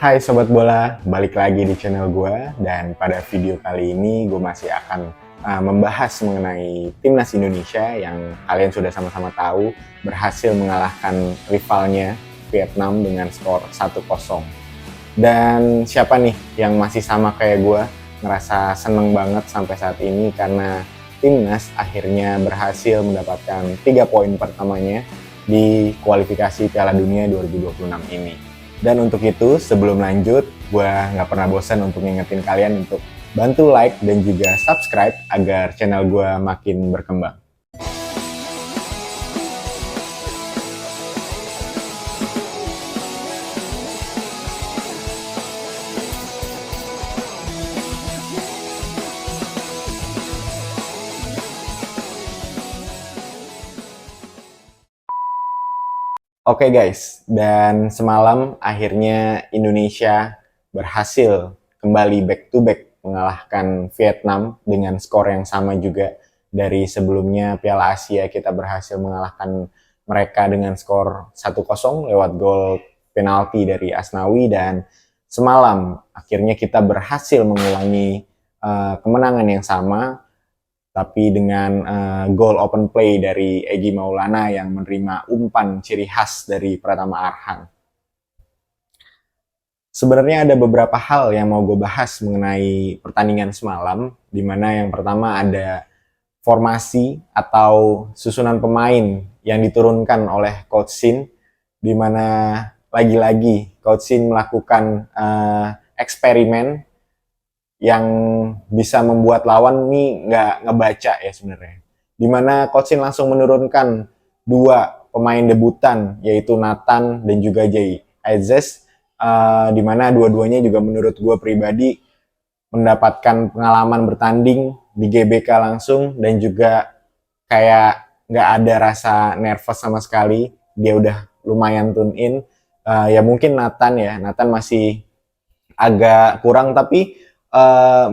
Hai Sobat Bola, balik lagi di channel gue. Dan pada video kali ini gue masih akan membahas mengenai Timnas Indonesia yang kalian sudah sama-sama tahu berhasil mengalahkan rivalnya Vietnam dengan skor 1-0. Dan siapa nih yang masih sama kayak gue, ngerasa seneng banget sampai saat ini karena Timnas akhirnya berhasil mendapatkan 3 poin pertamanya di kualifikasi Piala Dunia 2026 ini. Dan untuk itu, sebelum lanjut, gue nggak pernah bosan untuk ngingetin kalian untuk bantu like dan juga subscribe agar channel gue makin berkembang. Oke guys, dan semalam akhirnya Indonesia berhasil kembali back to back mengalahkan Vietnam dengan skor yang sama juga. Dari sebelumnya Piala Asia kita berhasil mengalahkan mereka dengan skor 1-0 lewat gol penalti dari Asnawi, dan semalam akhirnya kita berhasil mengulangi kemenangan yang sama tapi dengan goal open play dari Egy Maulana yang menerima umpan ciri khas dari Pratama Arhan. Sebenarnya ada beberapa hal yang mau gue bahas mengenai pertandingan semalam, di mana yang pertama ada formasi atau susunan pemain yang diturunkan oleh Coach Shin, di mana lagi-lagi Coach Shin melakukan eksperimen yang bisa membuat lawan nih nggak ngebaca ya sebenarnya. Dimana Coach Shin langsung menurunkan dua pemain debutan, yaitu Nathan dan juga Jay Aziz, dimana dua-duanya juga menurut gue pribadi mendapatkan pengalaman bertanding di GBK langsung, dan juga kayak nggak ada rasa nervous sama sekali. Dia udah lumayan tune in. Ya mungkin Nathan masih agak kurang, tapi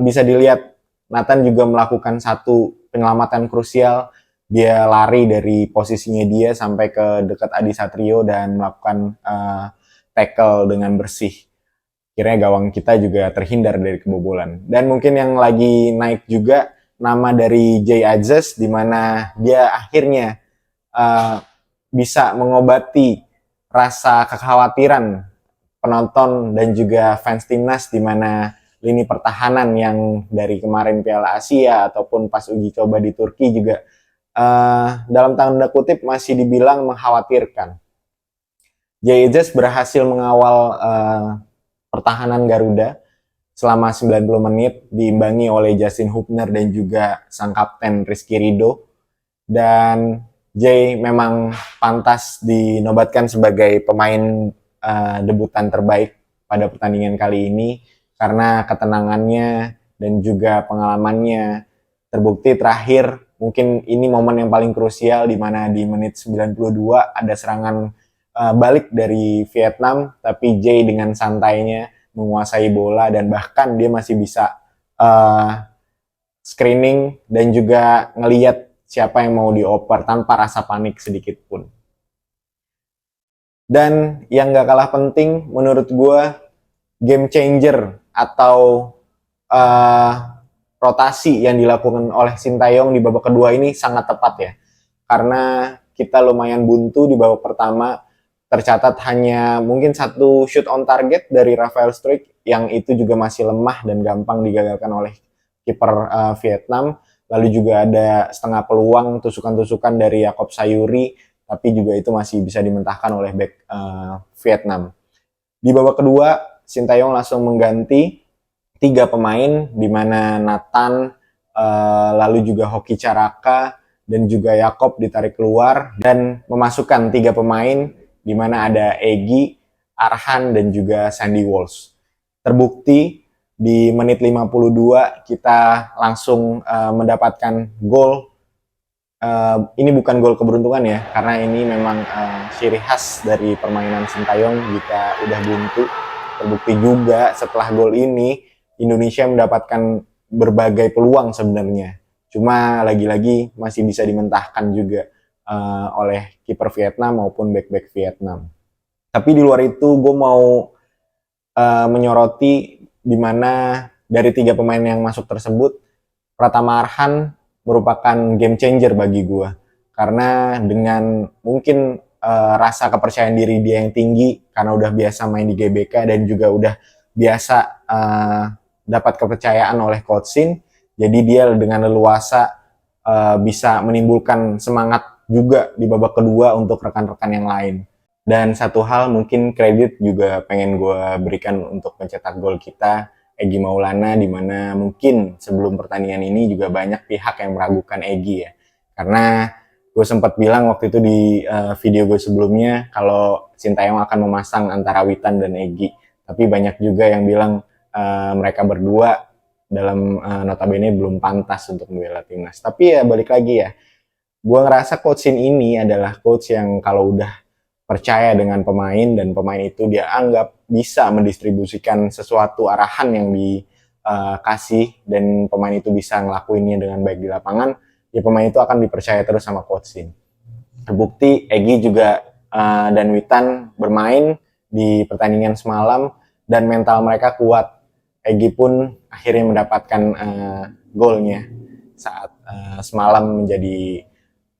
bisa dilihat Nathan juga melakukan satu penyelamatan krusial. Dia lari dari posisinya dia sampai ke dekat Adi Satrio dan melakukan tackle dengan bersih. Akhirnya gawang kita juga terhindar dari kebobolan. Dan mungkin yang lagi naik juga nama dari Jay Aziz, di mana dia akhirnya bisa mengobati rasa kekhawatiran penonton dan juga fans timnas, di mana lini pertahanan yang dari kemarin Piala Asia ataupun pas uji coba di Turki juga dalam tanda kutip masih dibilang mengkhawatirkan. Jay Aziz berhasil mengawal pertahanan Garuda selama 90 menit, diimbangi oleh Justin Hubner dan juga sang kapten Rizky Ridho. Dan Jay memang pantas dinobatkan sebagai pemain debutan terbaik pada pertandingan kali ini, karena ketenangannya dan juga pengalamannya terbukti. Terakhir, mungkin ini momen yang paling krusial, di mana di menit 92 ada serangan balik dari Vietnam, tapi Jay dengan santainya menguasai bola dan bahkan dia masih bisa screening dan juga ngelihat siapa yang mau dioper tanpa rasa panik sedikit pun. Dan yang gak kalah penting menurut gue, game changer atau rotasi yang dilakukan oleh Sintayong di babak kedua ini sangat tepat ya. Karena kita lumayan buntu di babak pertama, tercatat hanya mungkin satu shoot on target dari Rafael Struijk, yang itu juga masih lemah dan gampang digagalkan oleh kiper Vietnam. Lalu juga ada setengah peluang tusukan-tusukan dari Jakob Sayuri, tapi juga itu masih bisa dimentahkan oleh back Vietnam. Di babak kedua, Sintayong langsung mengganti 3 pemain, di mana Nathan, lalu juga Hoki Caraka, dan juga Jakob ditarik keluar, dan memasukkan 3 pemain, di mana ada Egy, Arhan, dan juga Sandy Walsh. Terbukti di menit 52 kita langsung mendapatkan gol. Ini bukan gol keberuntungan ya, karena ini memang ciri khas dari permainan Sintayong jika udah buntu. Terbukti juga setelah gol ini Indonesia mendapatkan berbagai peluang sebenarnya, cuma lagi-lagi masih bisa dimentahkan juga oleh kiper Vietnam maupun back-back Vietnam. Tapi di luar itu gue mau menyoroti di mana dari 3 pemain yang masuk tersebut, Pratama Arhan merupakan game changer bagi gue. Karena dengan mungkin rasa kepercayaan diri dia yang tinggi, karena udah biasa main di GBK dan juga udah biasa dapat kepercayaan oleh Coach Shin, jadi dia dengan leluasa bisa menimbulkan semangat juga di babak kedua untuk rekan-rekan yang lain. Dan satu hal mungkin kredit juga pengen gue berikan untuk pencetak gol kita, Egy Maulana, di mana mungkin sebelum pertandingan ini juga banyak pihak yang meragukan Egy ya. Karena gue sempat bilang waktu itu di video gue sebelumnya kalau Sintayong akan memasang antara Witan dan Egy. Tapi banyak juga yang bilang mereka berdua dalam notabene belum pantas untuk membela timnas. Tapi ya balik lagi ya, gue ngerasa coach Shin ini adalah coach yang kalau udah percaya dengan pemain dan pemain itu dia anggap bisa mendistribusikan sesuatu arahan yang dikasih dan pemain itu bisa ngelakuinnya dengan baik di lapangan, ya pemain itu akan dipercaya terus sama coach Shin. Terbukti Egy juga dan Witan bermain di pertandingan semalam dan mental mereka kuat. Egy pun akhirnya mendapatkan golnya saat semalam menjadi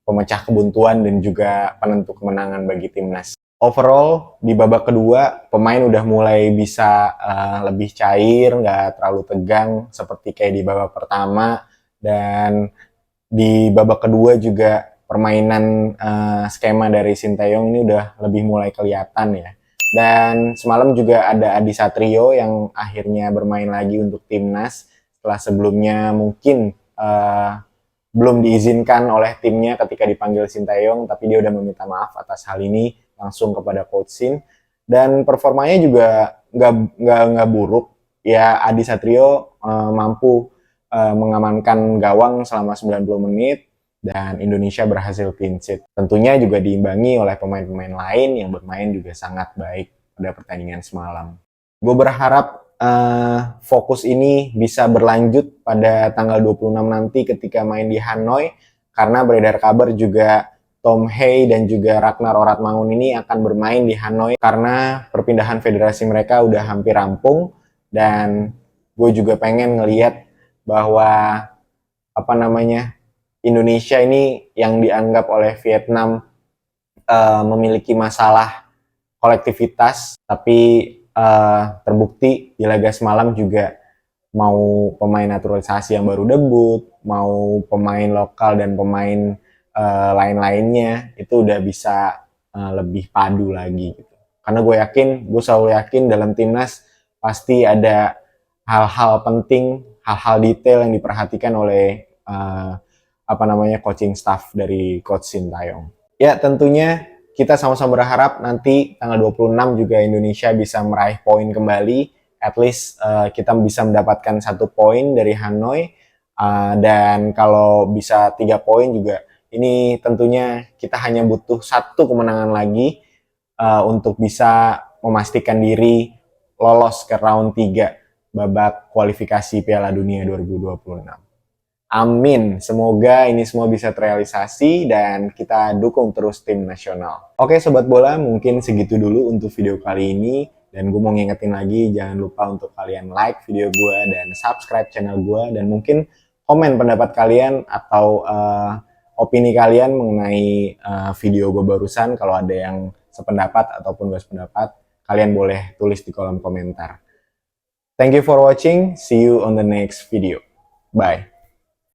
pemecah kebuntuan dan juga penentu kemenangan bagi timnas. Overall, di babak kedua, pemain udah mulai bisa lebih cair, nggak terlalu tegang seperti kayak di babak pertama. Dan di babak kedua juga permainan skema dari Sintayong ini udah lebih mulai kelihatan ya. Dan semalam juga ada Adi Satrio yang akhirnya bermain lagi untuk timnas setelah sebelumnya mungkin belum diizinkan oleh timnya ketika dipanggil Sintayong, tapi dia udah meminta maaf atas hal ini langsung kepada Coach Shin. Dan performanya juga nggak buruk. Ya Adi Satrio mampu mengamankan gawang selama 90 menit dan Indonesia berhasil clean sheet. Tentunya juga diimbangi oleh pemain-pemain lain yang bermain juga sangat baik pada pertandingan semalam. Gue berharap fokus ini bisa berlanjut pada tanggal 26 nanti ketika main di Hanoi, karena beredar kabar juga Tom Hey dan juga Ragnar Oratmangun ini akan bermain di Hanoi karena perpindahan federasi mereka udah hampir rampung. Dan gue juga pengen ngelihat bahwa Indonesia ini yang dianggap oleh Vietnam memiliki masalah kolektivitas, tapi terbukti di laga semalam juga mau pemain naturalisasi yang baru debut, mau pemain lokal dan pemain lain-lainnya itu udah bisa lebih padu lagi gitu. Karena gue selalu yakin dalam timnas pasti ada hal-hal penting, hal-hal detail yang diperhatikan oleh coaching staff dari Coach Sintayong. Ya tentunya kita sama-sama berharap nanti tanggal 26 juga Indonesia bisa meraih poin kembali. At least kita bisa mendapatkan 1 poin dari Hanoi. Dan kalau bisa 3 poin juga, ini tentunya kita hanya butuh 1 kemenangan lagi untuk bisa memastikan diri lolos ke round 3 babak kualifikasi Piala Dunia 2026. Amin, semoga ini semua bisa terrealisasi dan kita dukung terus tim nasional. Oke Sobat Bola, mungkin segitu dulu untuk video kali ini. Dan gue mau ngingetin lagi, jangan lupa untuk kalian like video gue dan subscribe channel gue. Dan mungkin komen pendapat kalian atau opini kalian mengenai video gue barusan. Kalau ada yang sependapat ataupun gak sependapat, kalian boleh tulis di kolom komentar. Thank you for watching, see you on the next video. Bye.